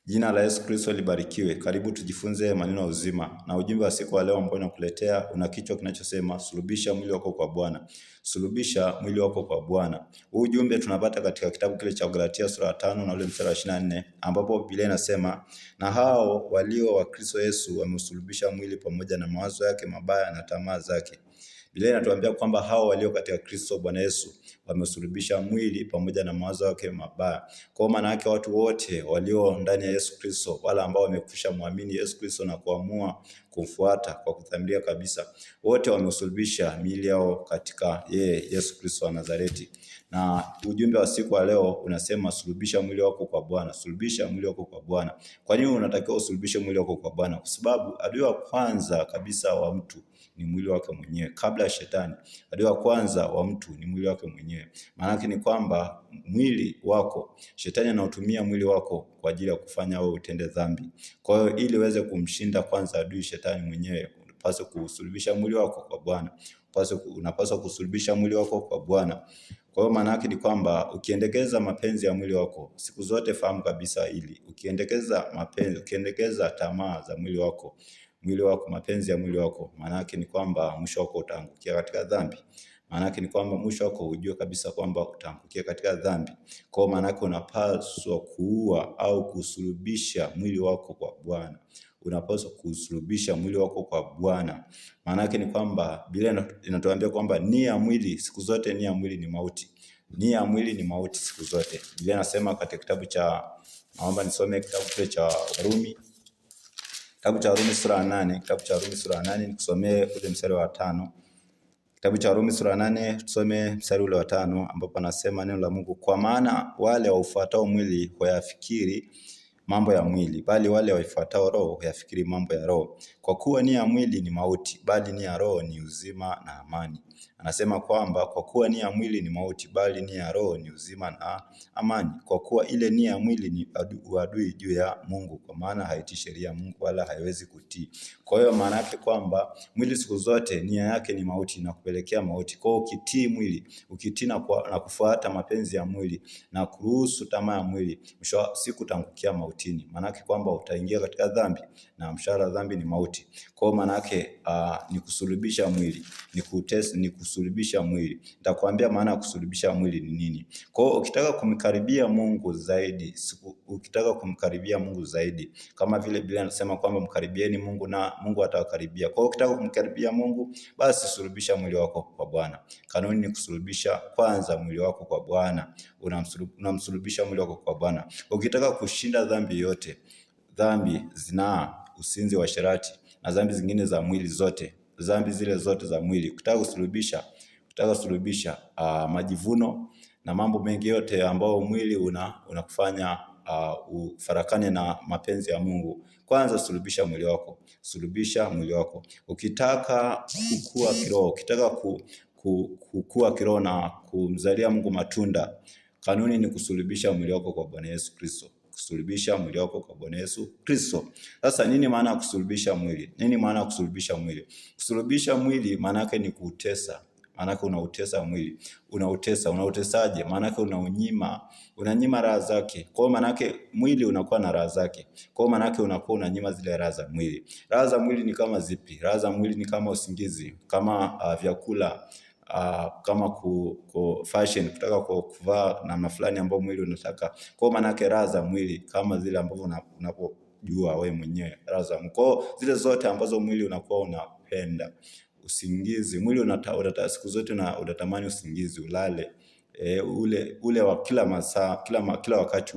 Jina la Yesu Kristo libarikiwe. Karibu tujifunze maneno ya uzima. Na ujumbe wa siku wa leo ambao nakuletea una kichwa kinachosema sulubisha mwili wako kwa Bwana. Sulubisha mwili wako kwa Bwana. Huu ujumbe tunapata katika kitabu kile cha Galatia sura ya 5 na ule mstari wa 24 ambapo Biblia inasema, na hao walio wa Kristo Yesu wamesulubisha mwili pamoja na mawazo yake mabaya na tamaa zake. Biblia inatuambia kwamba hao walio katika Kristo Bwana Yesu wamesulubisha mwili pamoja na mawazo yake mabaya. Kwa maana yake watu wote walio ndani ya Yesu Kristo, wale ambao wamekwisha muamini Yesu Kristo na kuamua kumfuata kwa kudhamiria kabisa, wote wamesulubisha miili yao katika yeye Yesu Kristo wa Nazareti. Na ujumbe wa siku wa leo unasema sulubisha mwili wako kwa Bwana. Sulubisha mwili wako kwa Bwana. Kwa nini unatakiwa usulubishe mwili wako kwa Bwana? Kwa sababu adui wa kwanza kabisa wa mtu ni mwili wake mwenyewe. Kabla ya shetani, adui wa kwanza wa mtu ni mwili wake mwenyewe. Maana yake ni kwamba mwili wako, shetani anautumia mwili wako kwa ajili ya kufanya wewe utende dhambi. Kwa hiyo ili uweze kumshinda kwanza adui shetani mwenyewe, unapaswa kusulubisha mwili wako kwa Bwana. Unapaswa kusulubisha mwili wako kwa Bwana. Kwa hiyo maana yake ni kwamba ukiendekeza mapenzi ya mwili wako, siku zote fahamu kabisa hili, ukiendekeza tamaa za mwili wako, mapenzi ya mwili wako, maana yake ni kwamba mwisho wako utaangukia katika dhambi. Maana yake ni kwamba mwisho wako ujue kabisa kwamba utaangukia katika dhambi. Kwa hiyo maana yake unapaswa kuua au kusulubisha mwili wako kwa Bwana. Unapaswa kusulubisha mwili wako kwa Bwana. Maana yake ni kwamba Biblia inatuambia kwamba nia ya mwili siku zote, nia ya mwili ni mauti. Nia ya mwili ni mauti siku zote. Biblia inasema katika kitabu cha, naomba nisome kitabu kile cha Warumi. Kitabu cha Warumi sura ya 8, nikusomee ule mstari wa 5. Kitabu cha Warumi sura ya 8 tusome mstari ule wa 5 ambapo anasema neno la Mungu, kwa maana wale waufuatao mwili huyafikiri mambo ya mwili, bali wale waifuatao roho huyafikiri mambo ya roho. Kwa kuwa nia ya mwili ni mauti, bali nia ya roho ni uzima na amani. Anasema kwamba kwa kuwa nia ya mwili ni mauti, bali nia ya roho ni uzima na amani. Kwa kuwa ile nia ya mwili ni uadui juu ya Mungu, kwa maana haitii sheria ya Mungu wala haiwezi kutii. Kwa hiyo maana yake kwamba mwili siku zote nia yake ni mauti na kupelekea mauti. Kwa hiyo ukitii mwili, ukitii na kufuata mapenzi ya mwili na kuruhusu tamaa ya mwili, mwisho wa siku utaangukia mautini. Maana yake kwamba utaingia katika dhambi na mshahara dhambi ni mauti. Kwa hiyo maana yake ni kusulubisha mwili, ni kusulubisha mwili. Nitakwambia maana ya kusulubisha mwili ni nini. Kwa hiyo ukitaka kumkaribia Mungu zaidi, kama vile Biblia inasema kwamba mkaribieni Mungu na Mungu atawakaribia. Kwa hiyo ukitaka kumkaribia Mungu, basi sulubisha mwili wako kwa Bwana. Kanuni ni kusulubisha kwanza mwili wako kwa Bwana. Unamsulubisha mwili wako kwa Bwana. Ukitaka kushinda dhambi yote, dhambi, zinaa, usinzi, uasherati na dhambi zingine za mwili zote, dhambi zile zote za mwili, ukitaka kusulubisha majivuno na mambo mengi yote ambayo mwili unakufanya ufarakane na mapenzi ya Mungu, kwanza sulubisha mwili wako. Ukitaka kukua kiroho, ukitaka kukua kiroho na kumzalia Mungu matunda, kanuni ni kusulubisha mwili wako kwa Bwana Yesu Kristo. Kusulubisha mwili wako kwa Bwana Yesu Kristo. Sasa nini maana ya kusulubisha mwili? Kusulubisha mwili maana yake ni kuutesa. Maana yake unautesa mwili. Unautesaje? Maana yake unanyima raha zake. Kwa maana yake mwili unakuwa na raha zake. Kwa maana yake unakuwa unanyima zile raha za mwili. Raha za mwili ni kama zipi? Raha za mwili ni kama usingizi, kama vyakula, kama fashion, kutaka kuvaa namna fulani ambayo mwili unataka. Kwa maana yake raha za mwili kama zile ambazo unapojua wewe mwenyewe raha za mwili. Kwa zile zote ambazo mwili unakuwa unapenda. Usingizi, mwili siku zote unatamani usingizi, ulale, ule wa kila masaa, kila wakati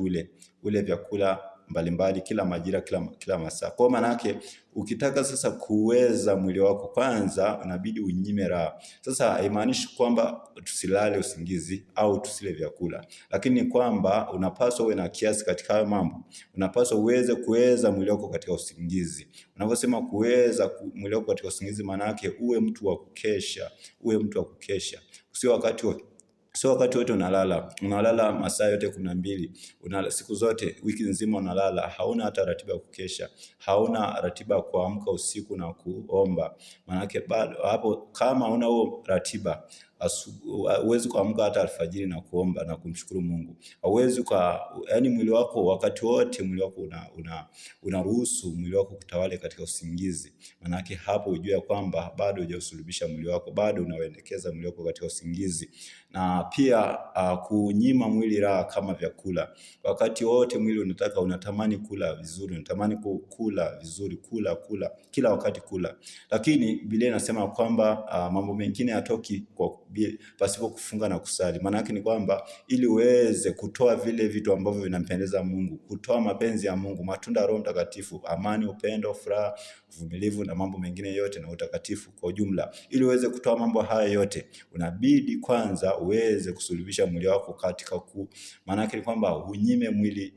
ule vyakula mbalimbali, kila majira, kila masaa. Kwa maana yake ukitaka sasa kuweza mwili wako, kwanza unabidi unyime raha. Sasa haimaanishi kwamba tusilale usingizi au tusile vyakula, lakini kwamba unapaswa uwe na kiasi katika hayo mambo. Unapaswa kuweza mwili wako katika usingizi. Unaposema kuweza mwili wako katika usingizi, maana yake uwe mtu wa kukesha. Sio wakati wote unalala masaa yote 12, siku zote, wiki nzima unalala, hauna hata ratiba ya kukesha, hauna ratiba ya kuamka usiku na kuomba. Maana yake bado hapo, kama una huo ratiba, Huwezi kuamka hata alfajiri na kuomba na kumshukuru Mungu. Hauwezi yani mwili wako wakati wote mwili wako unaruhusu mwili wako kutawale katika usingizi. Manake hapo ujue kwamba bado hujausulubisha mwili wako, bado unauendekeza mwili wako katika usingizi. Na pia kunyima mwili raha kama vyakula. Wakati wote mwili unatamani kula vizuri, unatamani kula vizuri, kula kila wakati kula. Lakini Biblia inasema kwamba mambo mengine yatoki pasipo kufunga na kusali. Maana yake ni kwamba ili uweze kutoa vile vitu ambavyo vinampendeza Mungu, kutoa mapenzi ya Mungu, matunda ya Roho Mtakatifu, amani, upendo, furaha, uvumilivu na mambo mengine yote na utakatifu kwa ujumla. Ili uweze kutoa mambo haya yote, unabidi kwanza uweze kusulubisha mwili wako katika maana yake ni kwamba unyime mwili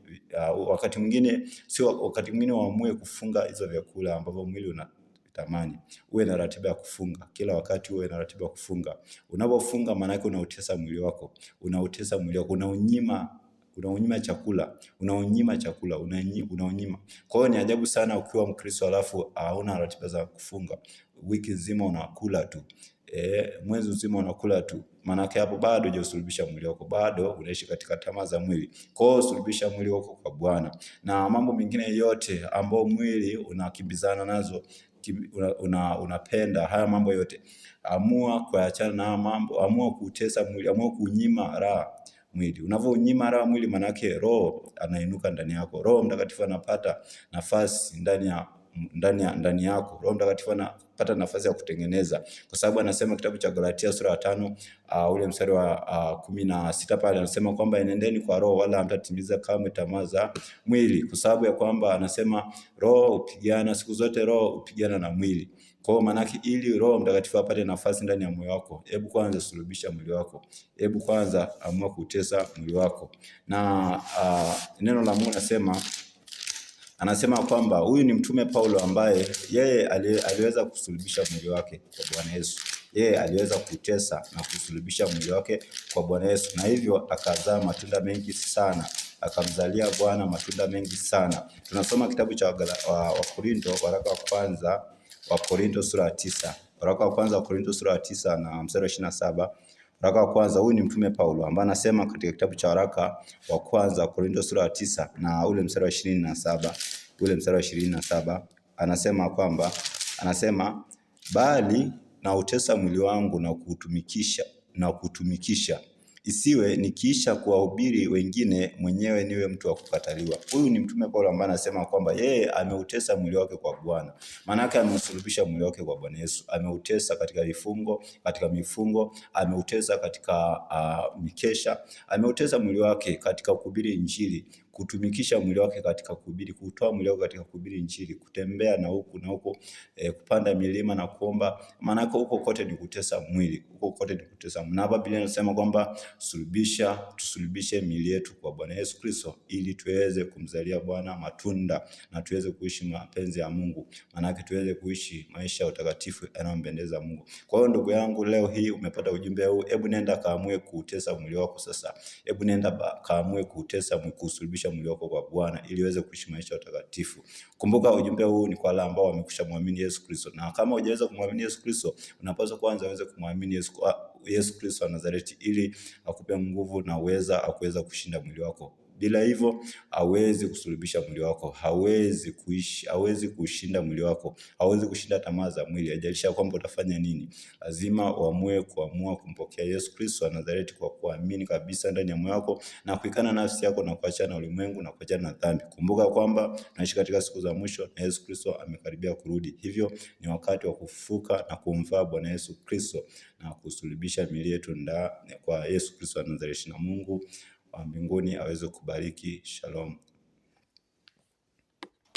wakati mwingine uamue kufunga hizo vyakula ambavyo mwili unatamani. Uwe na ratiba ya kufunga. Kila wakati uwe na ratiba ya kufunga. Unapofunga maana yake unautesa mwili wako. Unaunyima chakula. Kwa hiyo ni ajabu sana ukiwa Mkristo alafu hauna ratiba za kufunga. Wiki nzima unakula tu. Mwezi mzima unakula tu. Maana yake hapo bado hujasulubisha mwili wako, bado unaishi katika tamaa za mwili. Kwa hiyo sulubisha mwili wako kwa Bwana. Na mambo mengine yote ambao mwili unakimbizana nazo, unapenda haya mambo yote, amua kuachana na mambo, amua kutesa mwili, amua kunyima raha mwili. Unavyonyima raha mwili, maana yake roho anainuka ndani yako. Roho Mtakatifu anapata nafasi ndani yako. Roho Mtakatifu anapata nafasi ya kutengeneza, kwa sababu anasema kitabu cha Galatia sura ya 5 ule mstari wa 16 pale anasema kwamba enendeni kwa roho wala hamtatimiza kamwe tamaa za mwili, kwa sababu ya kwamba anasema roho upigana siku zote, roho upigana na mwili. Kwa hiyo maana ili Roho Mtakatifu apate nafasi ndani ya moyo wako, hebu kwanza sulubisha mwili wako. Hebu kwanza amua kutesa mwili wako. Na neno la Mungu anasema kwamba huyu ni mtume Paulo ambaye yeye aliweza kusulubisha mwili wake kwa Bwana Yesu. Yeye aliweza kutesa na kusulubisha mwili wake kwa Bwana Yesu, na hivyo akazaa matunda mengi sana. Akamzalia Bwana matunda mengi sana. Tunasoma kitabu cha Wakorintho, waraka wa kwanza wa Korinto sura ya 9. Waraka wa kwanza wa Korinto sura ya 9 na mstari wa 27. Waraka wa kwanza, huyu ni mtume Paulo ambaye anasema katika kitabu cha waraka wa kwanza wa Korinto sura ya 9 na ule mstari wa 27. Ule mstari wa 27 anasema bali na utesa mwili wangu na kutumikisha isiwe nikiisha kuwahubiri wengine mwenyewe niwe mtu wa kukataliwa. Huyu ni mtume Paulo ambaye anasema kwamba yeye ameutesa mwili wake kwa Bwana. Maana yake amesulubisha mwili wake kwa Bwana Yesu. Ameutesa katika mifungo, ameutesa katika mikesha, ameutesa mwili wake katika kuhubiri Injili, kutumikisha mwili wake katika kuhubiri, kutoa mwili wake katika kuhubiri Injili, kutembea na huku na huko, kupanda milima na kuomba. Maana huko kote ni kutesa mwili, huko kote ni kutesa. Na Biblia inasema kwamba tusulubishe miili yetu kwa Bwana Yesu Kristo ili tuweze kumzalia Bwana matunda na tuweze kuishi mapenzi ya Mungu. Maana tuweze kuishi maisha ya utakatifu yanayompendeza Mungu. Kwa hiyo ndugu yangu, leo hii umepata ujumbe huu, hebu nenda kaamue kutesa mwili wako sasa. Hebu nenda kaamue kutesa kusulubisha mwili wako kwa Bwana ili uweze kuishi maisha ya utakatifu. Kumbuka ujumbe huu ni kwa wale ambao wamekwisha muamini Yesu Kristo. Na kama hujaweza kumwamini Yesu Kristo, unapaswa kwanza uweze kumwamini Yesu Kristo wa Nazareti ili akupe nguvu na akuweza kushinda mwili wako. Bila hivyo hawezi kusulubisha mwili wako, hawezi kushinda mwili wako, hawezi kushinda tamaa za mwili. Haijalisha kwamba utafanya nini, lazima uamue kumpokea Yesu Kristo wa Nazareti kwa kuamini kabisa ndani ya moyo wako na kuikana nafsi yako na kuachana na ulimwengu na kuachana na dhambi. Kumbuka kwamba tunaishi katika siku za mwisho na Yesu Kristo amekaribia kurudi. Hivyo ni wakati wa kufufuka na kumvaa Bwana Yesu Kristo na kusulubisha miili yetu kwa Yesu Kristo wa Nazareti, na Mungu wa mbinguni aweze kubariki. Shalom.